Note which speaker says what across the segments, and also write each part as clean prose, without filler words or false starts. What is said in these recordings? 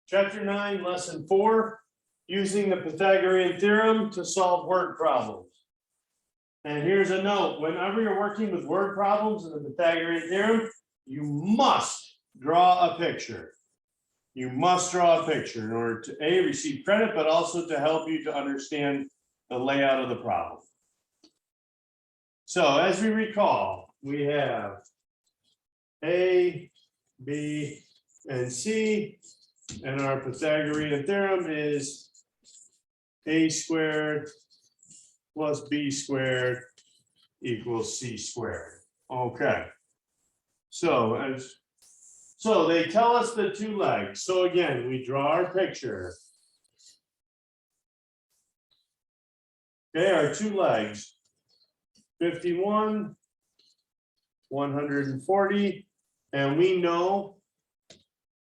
Speaker 1: Chapter 9, Lesson 4, using the Pythagorean theorem to solve word problems. And here's a note, whenever you're working with word problems in the Pythagorean theorem, you must draw a picture. You must draw a picture in order to A, receive credit, but also to help you to understand the layout of the problem. So as we recall, we have A, B, and C, and our Pythagorean theorem is A squared plus B squared equals C squared. Okay. So they tell us the two legs. So again, we draw our picture. Okay, our two legs, 51, 140, and we know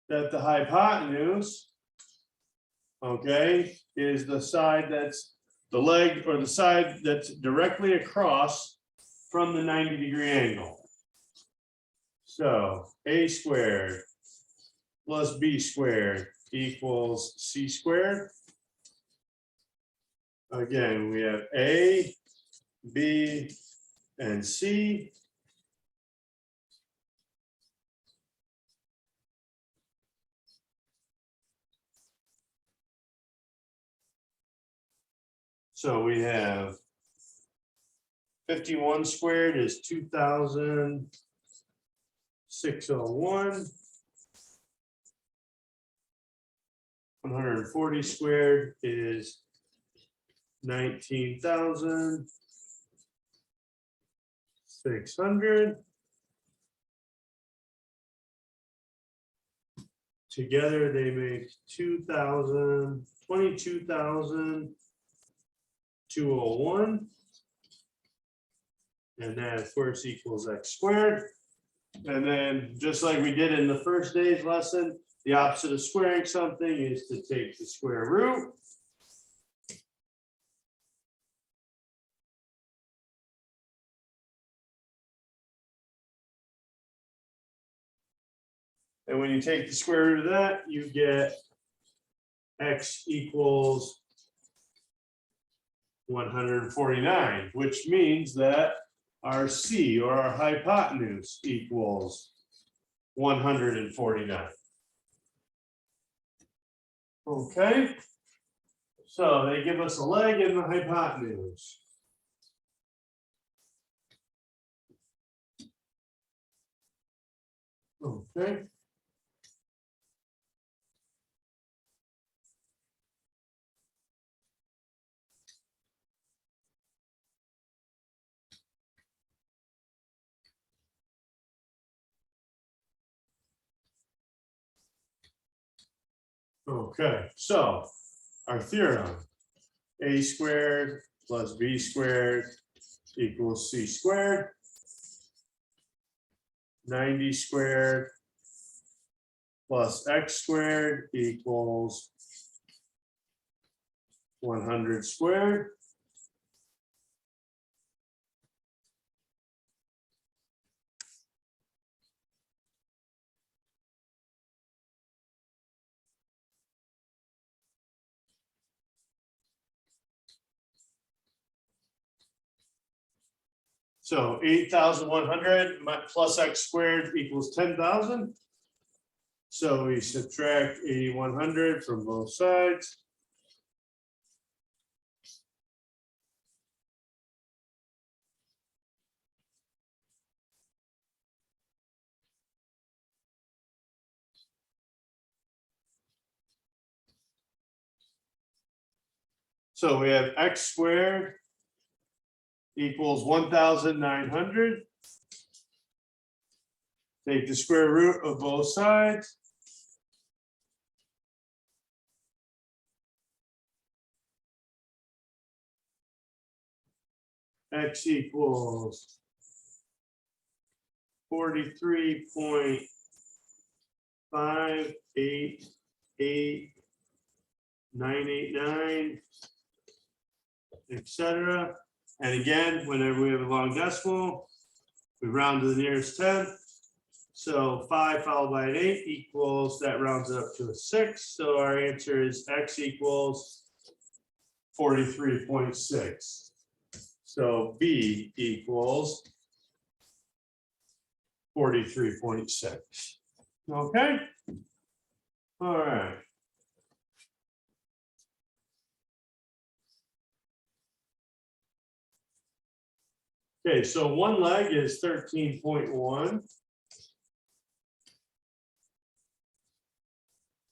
Speaker 1: that the hypotenuse, okay, is the side that's the leg or the side that's directly across from the 90-degree angle. So A squared plus B squared equals C squared. Again, we have A, B, and C. So we have 51 squared is 2,601. 140 squared is 19,600. Together they make 22,201. And that of course equals x squared. And then just like we did in the first day's lesson, the opposite of squaring something is to take the square root. And when you take the square root of that, you get x equals 149, which means that our C or our hypotenuse equals 149. Okay, so they give us a leg and the hypotenuse. Okay. Okay, so our theorem, A squared plus B squared equals C squared. 90 squared plus x squared equals 100 squared. So 8,100 plus x squared equals 10,000. So we subtract 8,100 from both sides. So we have x squared equals 1,900. Take the square root of both sides. X equals 43.588,989, etc. And again, whenever we have a long decimal, we round to the nearest tenth. So 5 followed by an 8 equals, that rounds it up to a 6. So our answer is x equals 43.6. So B equals 43.6. Okay. All right. Okay, so one leg is 13.1.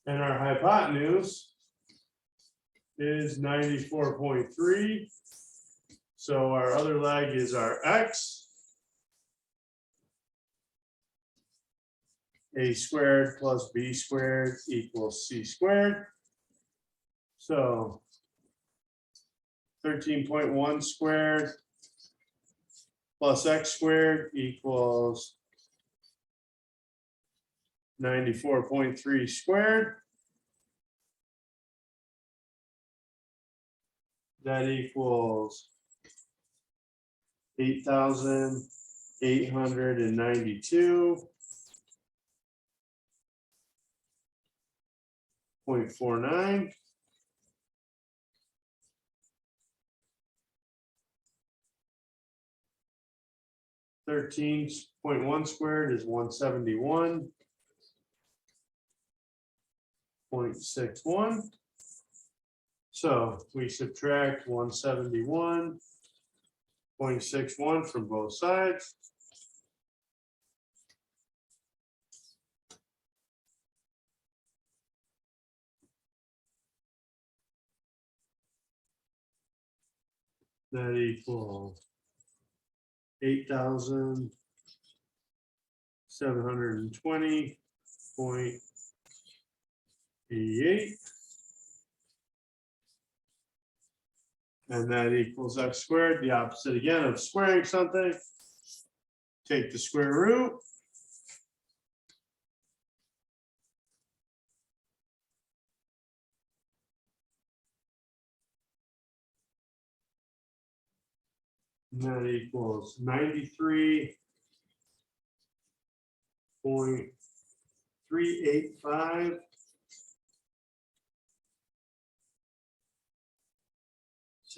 Speaker 1: And our hypotenuse is 94.3. So our other leg is our x. A squared plus b squared equals c squared. So 13.1 squared plus x squared equals 94.3 squared. That equals 8,892.49. .1 squared is 171.61. So we subtract 171.61 from both sides. That equals 8,720.88. And that equals x squared, the opposite again of squaring something. Take the square root. And that equals 93.385.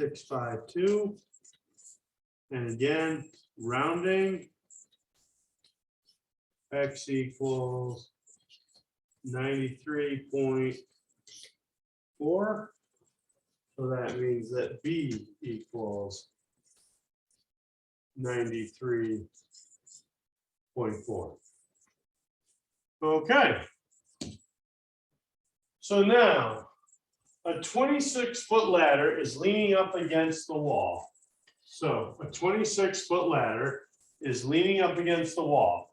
Speaker 1: .652. And again, rounding, x equals 93.4. So that means that b equals 93.4. Okay. So now a 26-foot ladder is leaning up against the wall. So a 26-foot ladder is leaning up against the wall.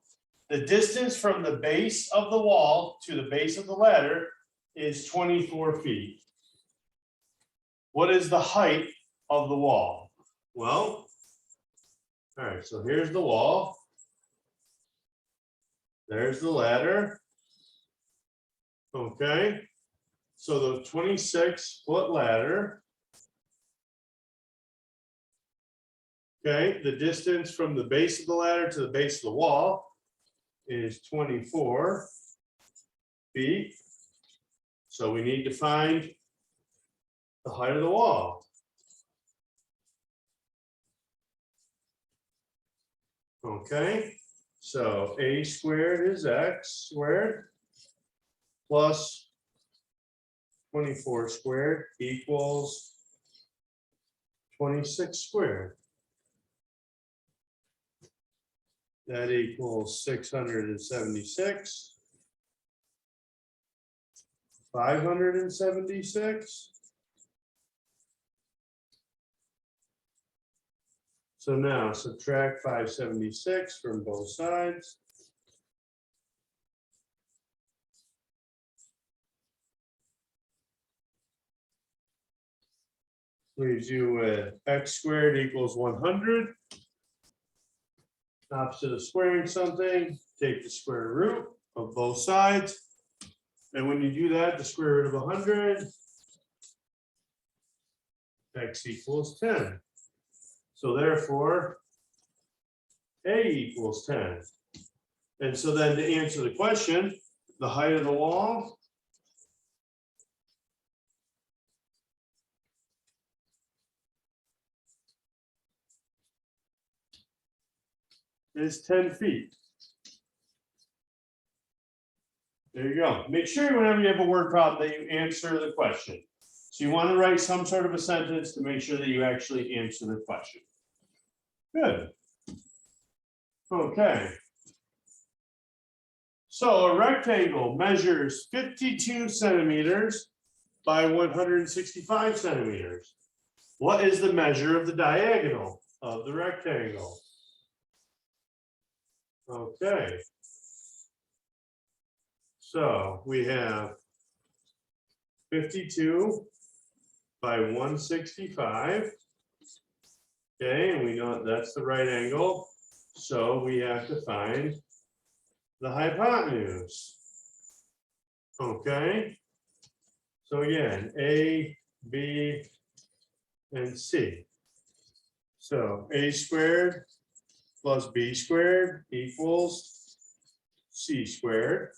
Speaker 1: The distance from the base of the wall to the base of the ladder is 24 feet. What is the height of the wall? Well, all right, so here's the wall. There's the ladder. Okay. So the 26-foot ladder, okay, the distance from the base of the ladder to the base of the wall is 24 feet. So we need to find the height of the wall. Okay, so a squared is x squared plus 24 squared equals 26 squared. That equals 676. 576. So now subtract 576 from both sides. Leaves you with x squared equals 100. Opposite of squaring something, take the square root of both sides. And when you do that, the square root of 100, x equals 10. So therefore, a equals 10. And so then to answer the question, the height of the wall is 10 feet. There you go. Make sure whenever you have a word problem that you answer the question. So you want to write some sort of a sentence to make sure that you actually answer the question. Good. Okay. So a rectangle measures 52 centimeters by 165 centimeters. What is the measure of the diagonal of the rectangle? Okay. So we have 52 by 165. Okay, and we know that's the right angle. So we have to find the hypotenuse. Okay. So again, A, B, and C. So A squared plus B squared equals C squared.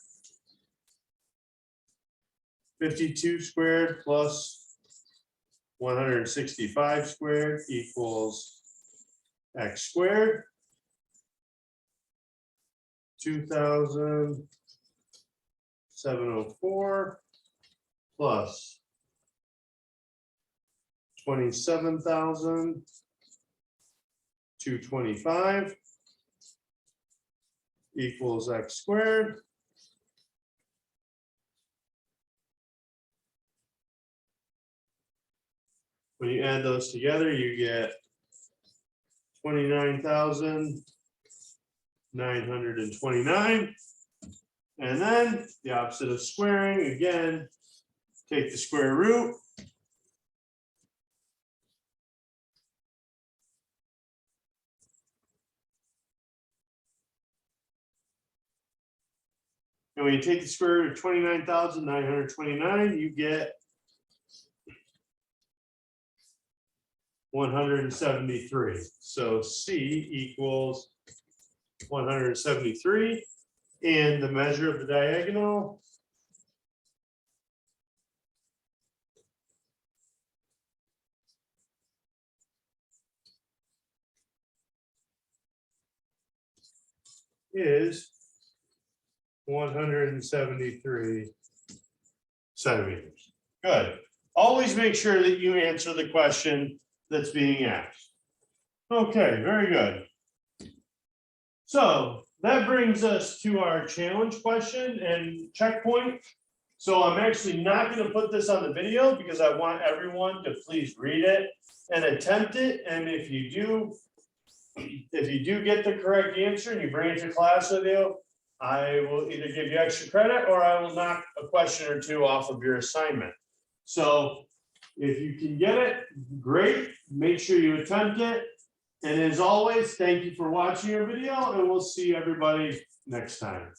Speaker 1: 52 squared plus 165 squared equals X squared. 2,704 plus 27,225 equals X squared. When you add those together, you get 29,929. And then the opposite of squaring, again, take the square root. And when you take the square root of 29,929, you get 173. So C equals 173. And the measure of the diagonal is 173 centimeters. Good. Always make sure that you answer the question that's being asked. Okay, very good. So that brings us to our challenge question and checkpoint. So I'm actually not going to put this on the video because I want everyone to please read it and attempt it. And if you do get the correct answer and you bring it to class with you, I will either give you extra credit or I will knock a question or two off of your assignment. So if you can get it, great. Make sure you attempt it. And as always, thank you for watching your video, and we'll see everybody next time.